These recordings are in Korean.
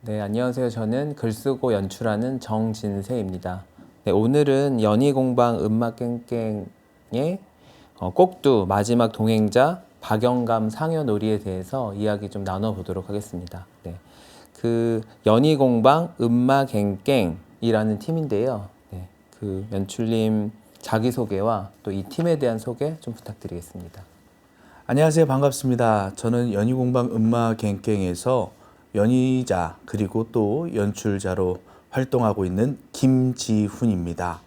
네, 안녕하세요. 저는 글 쓰고 연출하는 정진세입니다. 네, 오늘은 연희공방 음악깽깽의 꼭두 마지막 동행자 박영감 상여놀이에 대해서 이야기 좀 나눠보도록 하겠습니다. 네, 그 연희공방 음악깽깽이라는 팀인데요. 네, 그 연출님 자기소개와 또 이 팀에 대한 소개 좀 부탁드리겠습니다. 안녕하세요. 반갑습니다. 저는 연희공방 음마갱깽에서 연희자 그리고 또 연출자로 활동하고 있는 김지훈입니다.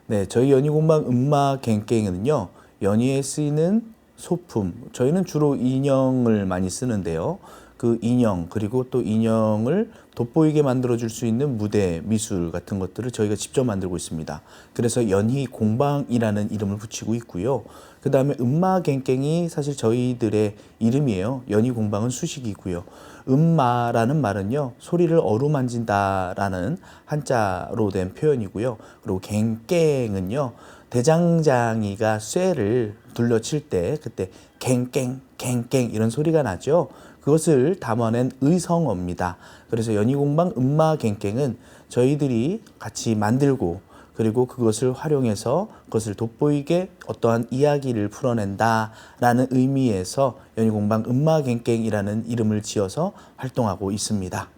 네, 저희 연희공방 음마갱깽은요, 연희에 쓰이는 소품, 저희는 주로 인형을 많이 쓰는데요. 그 인형 그리고 또 인형을 돋보이게 만들어줄 수 있는 무대 미술 같은 것들을 저희가 직접 만들고 있습니다. 그래서 연희공방이라는 이름을 붙이고 있고요. 그 다음에 음마갱깽이 사실 저희들의 이름이에요. 연희공방은 수식이고요. 음마라는 말은요, 소리를 어루만진다라는 한자로 된 표현이고요. 그리고 갱깽은요, 대장장이가 쇠를 둘러칠 때 그때 갱깽 갱깽 이런 소리가 나죠. 그것을 담아낸 의성어입니다. 그래서 연희공방 음마갱깽은 저희들이 같이 만들고 그리고 그것을 활용해서 그것을 돋보이게 어떠한 이야기를 풀어낸다라는 의미에서 연희공방 음마갱깽이라는 이름을 지어서 활동하고 있습니다.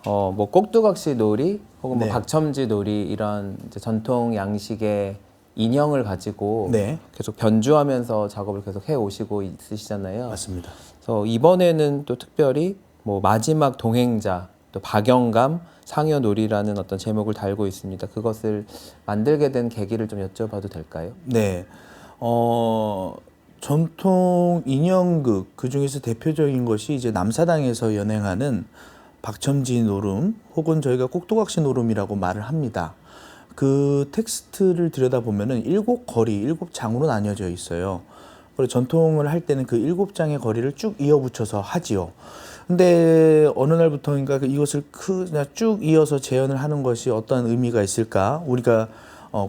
뭐 꼭두각시 놀이 혹은 뭐 네. 박첨지 놀이 이런 이제 전통 양식의 인형을 가지고 네. 계속 변주하면서 작업을 계속 해 오시고 있으시잖아요. 맞습니다. 그래서 이번에는 또 특별히 뭐 마지막 동행자 또 박영감 상여놀이라는 어떤 제목을 달고 있습니다. 그것을 만들게 된 계기를 좀 여쭤봐도 될까요? 네. 전통 인형극 그 중에서 대표적인 것이 이제 남사당에서 연행하는 박첨지 노름 혹은 저희가 꼭두각시 노름이라고 말을 합니다. 그 텍스트를 들여다보면은 7거리, 7장으로 나뉘어져 있어요. 그리고 전통을 할 때는 그 7장의 거리를 쭉 이어붙여서 하지요. 근데 어느 날부터인가 이것을 그냥 쭉 이어서 재현을 하는 것이 어떤 의미가 있을까? 우리가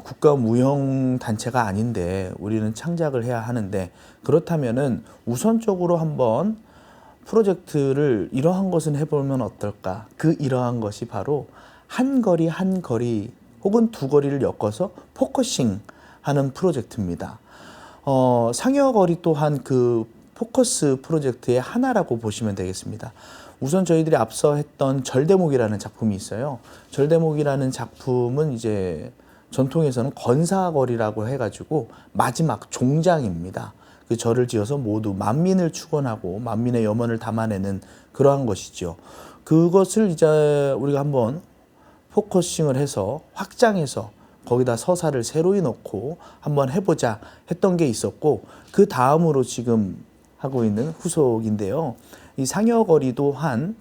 국가 무형 단체가 아닌데 우리는 창작을 해야 하는데 그렇다면은 우선적으로 한번 프로젝트를 이러한 것은 해보면 어떨까? 그 이러한 것이 바로 한 거리 한 거리 혹은 두 거리를 엮어서 포커싱 하는 프로젝트입니다. 상여거리 또한 그 포커스 프로젝트의 하나라고 보시면 되겠습니다. 우선 저희들이 앞서 했던 절대목이라는 작품이 있어요. 절대목이라는 작품은 이제 전통에서는 건사거리라고 해가지고 마지막 종장입니다. 그 절을 지어서 모두 만민을 축원하고 만민의 염원을 담아내는 그러한 것이죠. 그것을 이제 우리가 한번 포커싱을 해서 확장해서 거기다 서사를 새로이 넣고 한번 해보자 했던 게 있었고 그 다음으로 지금 하고 있는 후속인데요. 이 상여거리 또한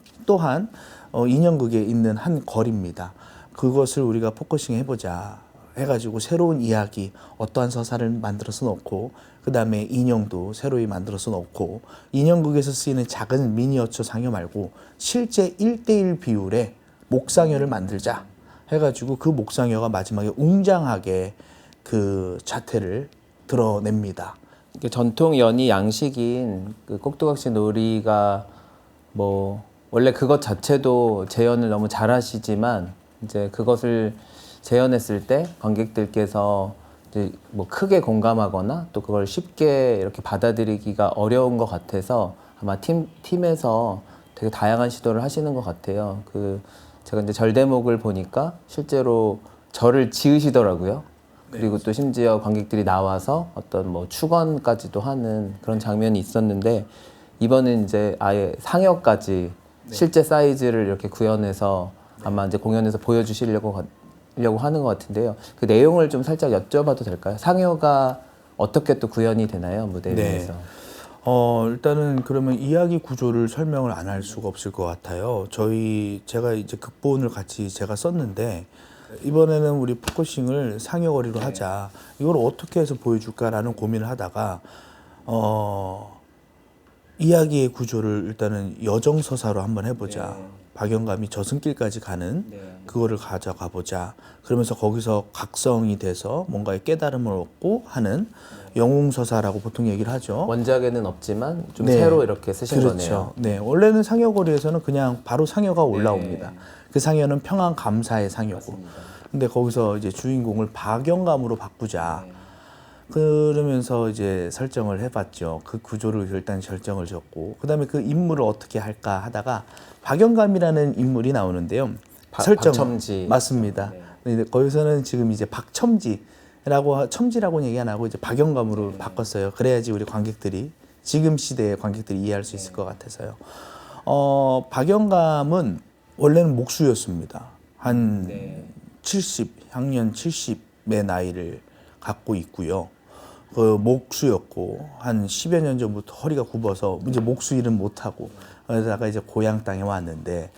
인형극에 있는 한 거리입니다. 그것을 우리가 포커싱 해보자 해가지고 새로운 이야기 어떠한 서사를 만들어서 넣고 그 다음에 인형도 새로이 만들어서 넣고 인형극에서 쓰이는 작은 미니어처 상여 말고 실제 1대1 비율의 목상여를 만들자 해가지고 그 목상여가 마지막에 웅장하게 그 자태를 드러냅니다. 전통 연희 양식인 그 꼭두각시 놀이가 뭐 원래 그것 자체도 재현을 너무 잘하시지만 이제 그것을 재현했을 때 관객들께서 이제 뭐 크게 공감하거나 또 그걸 쉽게 이렇게 받아들이기가 어려운 것 같아서 아마 팀에서 되게 다양한 시도를 하시는 것 같아요. 그 제가 이제 절대목을 보니까 실제로 절을 지으시더라고요. 그리고 또 심지어 관객들이 나와서 어떤 뭐 축원까지도 하는 그런 장면이 있었는데 이번엔 이제 아예 상여까지 실제 사이즈를 이렇게 구현해서 아마 이제 공연에서 보여주시려고 하는 것 같은데요. 그 내용을 좀 살짝 여쭤봐도 될까요? 상여가 어떻게 또 구현이 되나요? 무대 위에서. 일단은 그러면 이야기 구조를 설명을 안 할 수가 없을 것 같아요. 제가 이제 극본을 같이 제가 썼는데 이번에는 우리 포커싱을 상여거리로 하자. 이걸 어떻게 해서 보여줄까라는 고민을 하다가 이야기의 구조를 일단은 여정서사로 한번 해보자. 박영감이 저승길까지 가는 네. 그거를 가져가 보자. 그러면서 거기서 각성이 돼서 뭔가의 깨달음을 얻고 하는 영웅서사라고 보통 얘기를 하죠. 원작에는 없지만 좀 네. 새로 이렇게 쓰신 그렇죠. 거네요. 네, 원래는 상여거리에서는 그냥 바로 상여가 올라옵니다. 그 상여는 평안 감사의 상여고. 맞습니다. 근데 거기서 이제 주인공을 박영감으로 바꾸자. 네. 그러면서 이제 설정을 해봤죠. 그 구조를 일단 결정을 줬고, 그다음에 그 인물을 어떻게 할까 하다가 박영감이라는 인물이 나오는데요. 박첨지. 맞습니다. 근데 거기서는 지금 이제 첨지라고는 얘기 안 하고 이제 박영감으로 바꿨어요. 그래야지 우리 관객들이 지금 시대의 관객들이 이해할 수 있을 것 같아서요. 박영감은 원래는 목수였습니다. 한 70, 향년 70의 나이를 갖고 있고요. 그 목수였고 한 10여 년 전부터 허리가 굽어서 이제 목수 일은 못 하고 그러다가 이제 고향 땅에 왔는데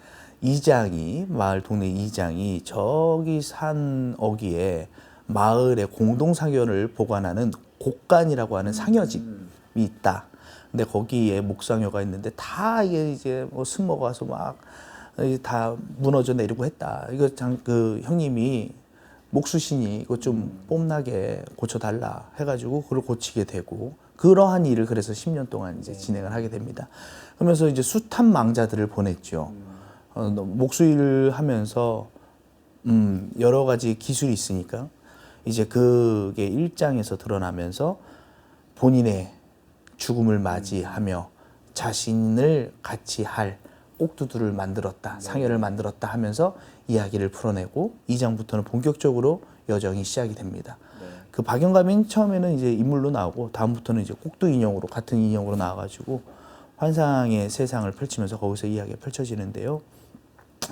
마을 동네 이장이 저기 산 어귀에 마을의 공동 상여를 보관하는 곡간이라고 하는 상여집이 있다. 근데 거기에 목상여가 있는데 다 이게 뭐 술 먹어서 막 다 무너져 내리고 했다. 이거 그 형님이 목수신이 이거 좀 뽐나게 고쳐달라 해가지고 그걸 고치게 되고 그러한 일을 그래서 10년 동안 이제 진행을 하게 됩니다. 그러면서 이제 숱한 망자들을 보냈죠. 목수 일을 하면서 여러 가지 기술이 있으니까 이제 그게 일장에서 드러나면서 본인의 죽음을 맞이하며 자신을 같이 할 꼭두두를 만들었다, 상여를 만들었다 하면서 이야기를 풀어내고 2장부터는 본격적으로 여정이 시작이 됩니다. 그 박영감이 처음에는 이제 인물로 나오고 다음부터는 이제 꼭두 인형으로 같은 인형으로 나와가지고 환상의 세상을 펼치면서 거기서 이야기가 펼쳐지는데요.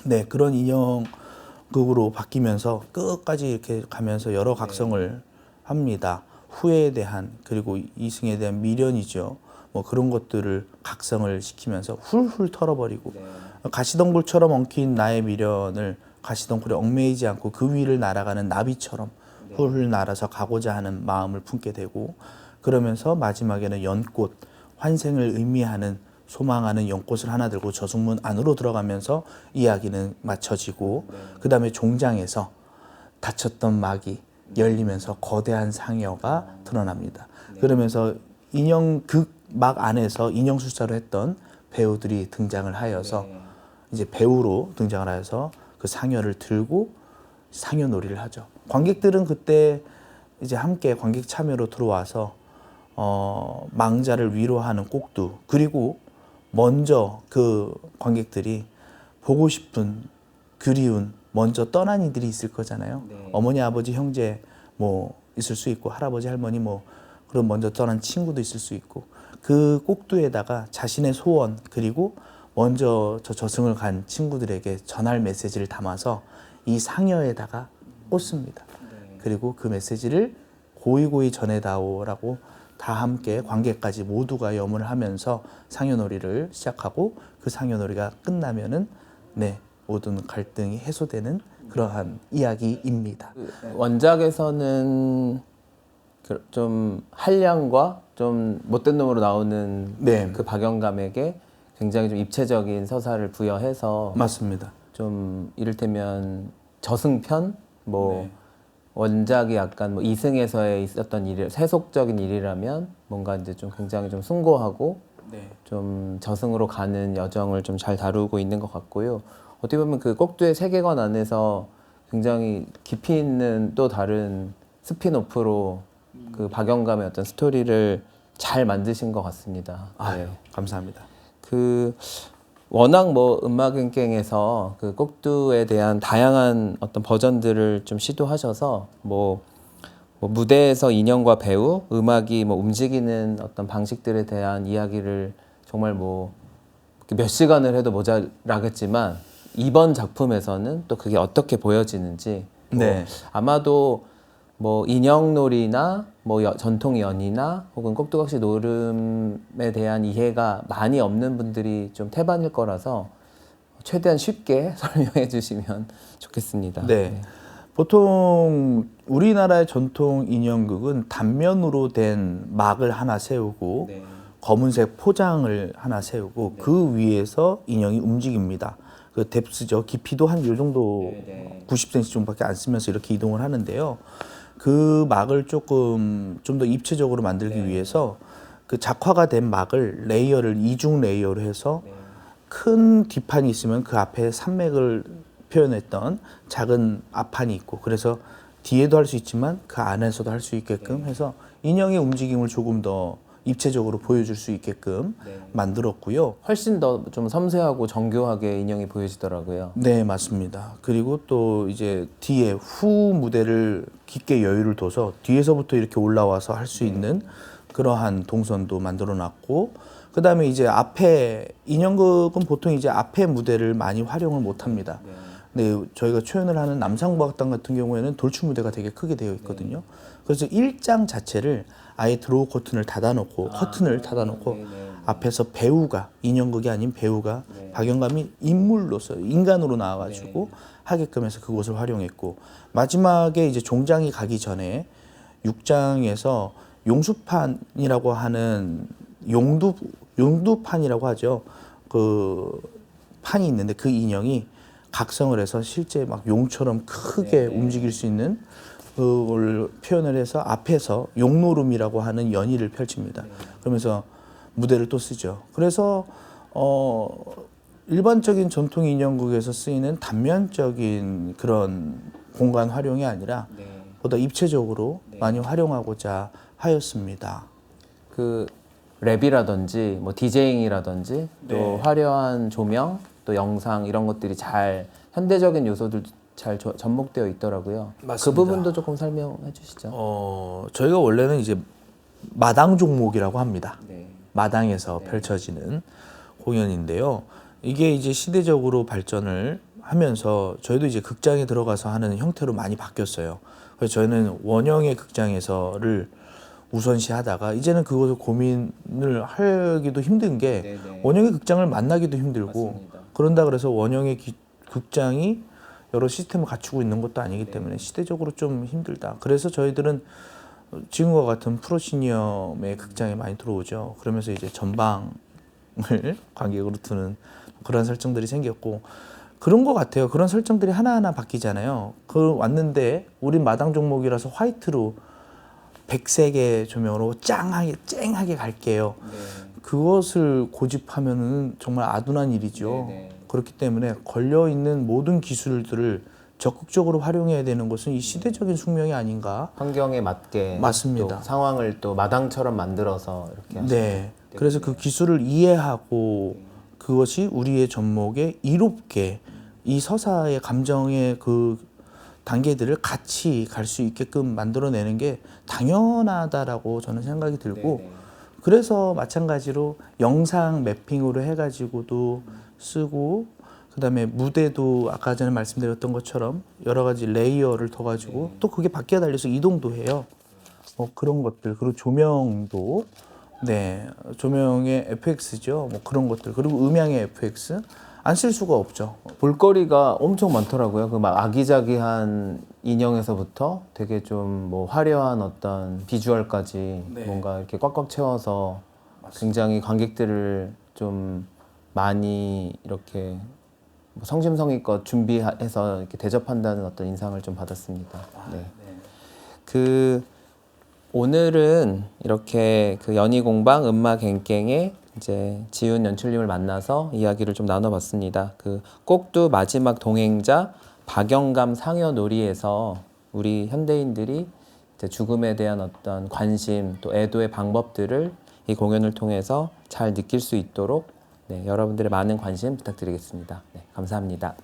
네, 그런 인형극으로 바뀌면서 끝까지 이렇게 가면서 여러 각성을 합니다. 후회에 대한 그리고 이승에 대한 미련이죠. 뭐 그런 것들을 각성을 시키면서 훌훌 털어버리고 가시덩굴처럼 엉킨 나의 미련을 가시덩굴에 얽매이지 않고 그 위를 날아가는 나비처럼 훌훌 날아서 가고자 하는 마음을 품게 되고 그러면서 마지막에는 연꽃, 환생을 의미하는 소망하는 연꽃을 하나 들고 저승문 안으로 들어가면서 이야기는 맞춰지고 그 다음에 종장에서 닫혔던 막이 열리면서 거대한 상여가 드러납니다. 그러면서 인형극 막 안에서 인형술사로 했던 배우들이 등장을 하여서 이제 배우로 등장을 하여서 그 상여를 들고 상여놀이를 하죠. 관객들은 그때 이제 함께 관객 참여로 들어와서 망자를 위로하는 꼭두 그리고 먼저 그 관객들이 보고 싶은 그리운 먼저 떠난 이들이 있을 거잖아요. 어머니, 아버지, 형제 뭐 있을 수 있고 할아버지, 할머니 뭐 그런 먼저 떠난 친구도 있을 수 있고 그 꼭두에다가 자신의 소원 그리고 먼저 저승을 간 친구들에게 전할 메시지를 담아서 이 상여에다가 꽂습니다. 그리고 그 메시지를 고이고이 전해다오라고 다 함께 관객까지 모두가 염을 하면서 상여놀이를 시작하고 그 상여놀이가 끝나면은 모든 갈등이 해소되는 그러한 이야기입니다. 원작에서는 좀 한량과 좀 못된 놈으로 나오는 그 박영감에게 굉장히 좀 입체적인 서사를 부여해서 맞습니다. 좀 이를테면 저승편 뭐 원작이 약간 뭐 이승에서의 있었던 일, 세속적인 일이라면 뭔가 이제 좀 굉장히 좀 숭고하고 좀 저승으로 가는 여정을 좀 잘 다루고 있는 것 같고요. 어떻게 보면 그 꼭두의 세계관 안에서 굉장히 깊이 있는 또 다른 스핀오프로 그 박영감의 어떤 스토리를 잘 만드신 것 같습니다. 아유, 감사합니다. 그 워낙 뭐 음악은갱에서 그 꼭두에 대한 다양한 어떤 버전들을 좀 시도하셔서 뭐 무대에서 인형과 배우, 음악이 뭐 움직이는 어떤 방식들에 대한 이야기를 정말 뭐 몇 시간을 해도 모자라겠지만 이번 작품에서는 또 그게 어떻게 보여지는지 아마도 뭐 인형놀이나 뭐 전통 연희나 혹은 꼭두각시 노름에 대한 이해가 많이 없는 분들이 좀 태반일 거라서 최대한 쉽게 설명해 주시면 좋겠습니다. 보통 우리나라의 전통 인형극은 단면으로 된 막을 하나 세우고 검은색 포장을 하나 세우고 그 위에서 인형이 움직입니다. 그 뎁스죠. 깊이도 한 요 정도 90cm 정도밖에 안 쓰면서 이렇게 이동을 하는데요. 그 막을 조금 좀 더 입체적으로 만들기 위해서 그 작화가 된 막을 레이어를 이중 레이어로 해서 큰 뒷판이 있으면 그 앞에 산맥을 표현했던 작은 앞판이 있고 그래서 뒤에도 할 수 있지만 그 안에서도 할 수 있게끔 해서 인형의 움직임을 조금 더 입체적으로 보여줄 수 있게끔 만들었고요. 훨씬 더 좀 섬세하고 정교하게 인형이 보여지더라고요. 네, 맞습니다. 그리고 또 이제 뒤에 후 무대를 깊게 여유를 둬서 뒤에서부터 이렇게 올라와서 할 수 있는 그러한 동선도 만들어 놨고 그다음에 이제 앞에 인형극은 보통 이제 앞에 무대를 많이 활용을 못 합니다. 네, 저희가 초연을 하는 남상부악단 같은 경우에는 돌출 무대가 되게 크게 되어 있거든요. 그래서 1장 자체를 아예 드로우 커튼을 닫아놓고 커튼을 닫아놓고 앞에서 배우가 인형극이 아닌 배우가 박영감이 인물로서 인간으로 나와가지고 하게끔 해서 그곳을 활용했고 마지막에 이제 종장이 가기 전에 6장에서 용수판이라고 하는 용두판이라고 하죠. 그 판이 있는데 그 인형이 각성을 해서 실제 막 용처럼 크게 움직일 수 있는 그걸 표현을 해서 앞에서 용노름이라고 하는 연희를 펼칩니다. 그러면서 무대를 또 쓰죠. 그래서 일반적인 전통 인형극에서 쓰이는 단면적인 그런 공간 활용이 아니라 보다 입체적으로 많이 활용하고자 하였습니다. 그 랩이라든지 뭐 디제잉이라든지 또 화려한 조명 또 영상 이런 것들이 잘 현대적인 요소들도 잘 접목되어 있더라고요. 맞습니다. 그 부분도 조금 설명해 주시죠. 저희가 원래는 이제 마당 종목이라고 합니다. 네. 마당에서 펼쳐지는 공연인데요. 이게 이제 시대적으로 발전을 하면서 저희도 이제 극장에 들어가서 하는 형태로 많이 바뀌었어요. 그래서 저희는 원형의 극장에서를 우선시 하다가 이제는 그것을 고민을 하기도 힘든 게 원형의 극장을 만나기도 힘들고 맞습니다. 그런다 그래서 원형의 극장이 여러 시스템을 갖추고 있는 것도 아니기 때문에 시대적으로 좀 힘들다. 그래서 저희들은 지금과 같은 프로시니엄의 극장에 많이 들어오죠. 그러면서 이제 전방을 관객으로 두는 그런 설정들이 생겼고 그런 것 같아요. 그런 설정들이 하나하나 바뀌잖아요. 그 왔는데 우린 마당 종목이라서 화이트로 백색의 조명으로 쨍하게 갈게요. 그것을 고집하면은 정말 아둔한 일이죠. 그렇기 때문에 걸려있는 모든 기술들을 적극적으로 활용해야 되는 것은 이 시대적인 숙명이 아닌가. 환경에 맞게 맞습니다. 또 상황을 또 마당처럼 만들어서 이렇게 하시는 네. 그래서 그 기술을 이해하고 그것이 우리의 전목에 이롭게 이 서사의 감정의 그 단계들을 같이 갈 수 있게끔 만들어내는 게 당연하다라고 저는 생각이 들고 그래서 마찬가지로 영상 매핑으로 해가지고도 쓰고 그다음에 무대도 아까 전에 말씀드렸던 것처럼 여러 가지 레이어를 더 가지고 또 그게 바퀴가 달려서 이동도 해요. 그런 것들 그리고 조명도 조명의 FX죠. 뭐 그런 것들 그리고 음향의 FX 안 쓸 수가 없죠. 볼거리가 엄청 많더라고요. 그 막 아기자기한 인형에서부터 되게 좀 뭐 화려한 어떤 비주얼까지 뭔가 이렇게 꽉꽉 채워서 굉장히 관객들을 좀 많이 이렇게 뭐 성심성의껏 준비해서 이렇게 대접한다는 어떤 인상을 좀 받았습니다. 네. 그 오늘은 이렇게 그 연희공방 음마갱갱의 이제 지훈 연출님을 만나서 이야기를 좀 나눠봤습니다. 그 꼭두 마지막 동행자 박영감 상여놀이에서 우리 현대인들이 이제 죽음에 대한 어떤 관심 또 애도의 방법들을 이 공연을 통해서 잘 느낄 수 있도록 여러분들의 많은 관심 부탁드리겠습니다. 감사합니다.